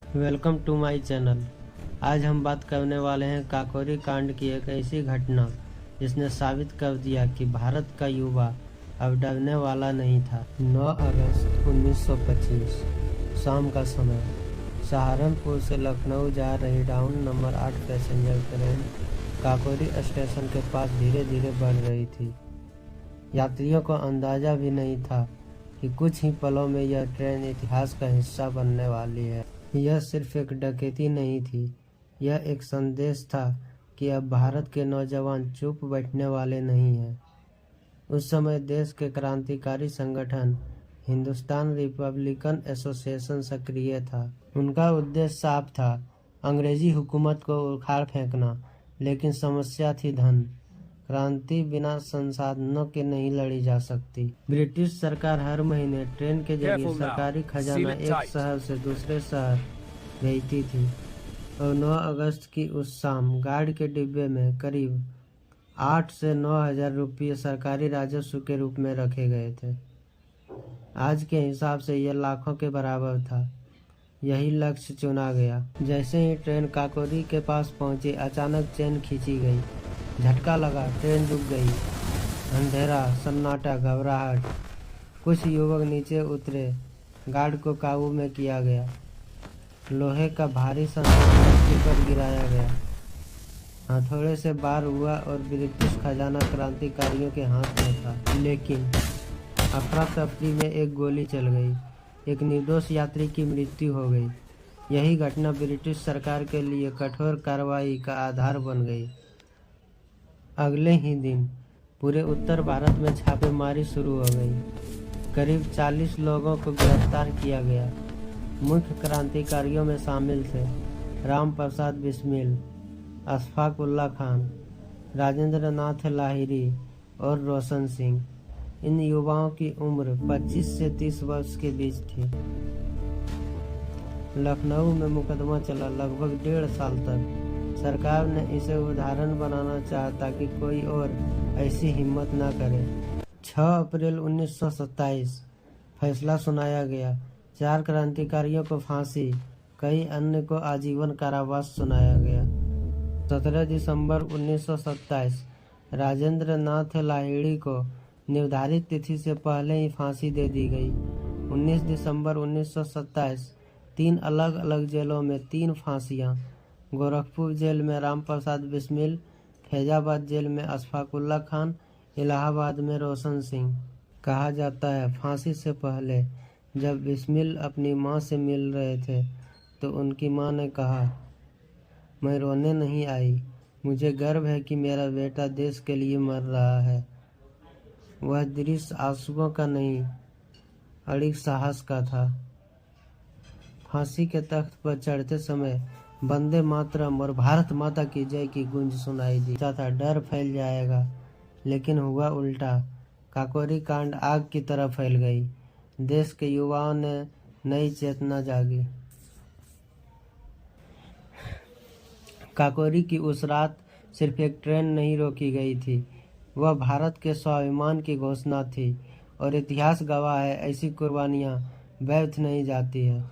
Welcome to my channel. आज हम बात करने वाले हैं काकोरी कांड की एक ऐसी घटना जिसने साबित कर दिया कि भारत का युवा अब डरने वाला नहीं था। 9 अगस्त 1925 शाम का समय सहारनपुर से लखनऊ जा रही down number 8 passenger train Kakori station के पास धीरे धीरे बढ़ रही थी। यात्रियों को अंदाजा भी नहीं था कि कुछ ही पलों में यह ट्रेन इतिहास का हिस्सा बनने वाली है। यह सिर्फ एक डकैती नहीं थी, यह एक संदेश था कि अब भारत के नौजवान चुप बैठने वाले नहीं हैं। उस समय देश के क्रांतिकारी संगठन हिंदुस्तान रिपब्लिकन एसोसिएशन सक्रिय था। उनका उद्देश्य साफ था, अंग्रेजी हुकूमत को उखाड़ फेंकना, लेकिन समस्या थी धन। क्रांति बिना संसाधनों के नहीं लड़ी जा सकती। ब्रिटिश सरकार हर महीने ट्रेन के जरिए सरकारी खजाना एक शहर से दूसरे शहर भेजती थी और 9 अगस्त की उस शाम गार्ड के डिब्बे में करीब 8 से 9 हजार रुपये सरकारी राजस्व के रूप में रखे गए थे। आज के हिसाब से यह लाखों के बराबर था। यही लक्ष्य चुना गया। जैसे ही ट्रेन काकोरी के पास पहुंची, अचानक चेन खींची गई। झटका लगा, ट्रेन रुक गई। अंधेरा, सन्नाटा, घबराहट। कुछ युवक नीचे उतरे, गार्ड को काबू में किया गया। लोहे का भारी संदूक पर गिराया गया। हथौड़े से वार हुआ और ब्रिटिश खजाना क्रांतिकारियों के हाथ में था। लेकिन अफरा तफरी में एक गोली चल गई। एक निर्दोष यात्री की मृत्यु हो गई। यही घटना ब्रिटिश सरकार के लिए कठोर कार्रवाई का आधार बन गई। अगले ही दिन पूरे उत्तर भारत में छापेमारी शुरू हो गई। करीब 40 लोगों को गिरफ्तार किया गया। मुख्य क्रांतिकारियों में शामिल थे राम प्रसाद बिस्मिल, अशफाक उल्लाह खान, राजेंद्र नाथ लाहिरी और रोशन सिंह। इन युवाओं की उम्र 25 से 30 वर्ष के बीच थी। लखनऊ में मुकदमा चला लगभग 1.5 साल तक। सरकार ने इसे उदाहरण बनाना चाहा ताकि कोई और ऐसी हिम्मत न करे। 6 अप्रैल 1927 फैसला सुनाया गया। 4 क्रांतिकारियों को फांसी, कई अन्य को आजीवन कारावास सुनाया गया। 17 दिसंबर 1927 राजेंद्र नाथ लाहिड़ी को निर्धारित तिथि से पहले ही फांसी दे दी गई। 19 दिसंबर 1927 3 अलग अलग जेलों में 3 फांसियां। गोरखपुर जेल में राम प्रसाद बिस्मिल, फैजाबाद जेल में अशफाक उल्लाह खान, इलाहाबाद में रोशन सिंह। कहा जाता है फांसी से पहले जब बिस्मिल अपनी मां से मिल रहे थे तो उनकी मां ने कहा, मैं रोने नहीं आई, मुझे गर्व है कि मेरा बेटा देश के लिए मर रहा है। वह दृश्य आंसुओं का नहीं, अड़िग साहस का था। फांसी के तख्त पर चढ़ते समय वंदे मातरम और भारत माता की जय की गूंज सुनाई दी। था डर फैल जाएगा, लेकिन हुआ उल्टा। काकोरी कांड आग की तरह फैल गई। देश के युवाओं ने नई चेतना जागी। काकोरी की उस रात सिर्फ एक ट्रेन नहीं रोकी गई थी, वह भारत के स्वाभिमान की घोषणा थी। और इतिहास गवाह है, ऐसी कुर्बानियां व्यर्थ नहीं जाती है।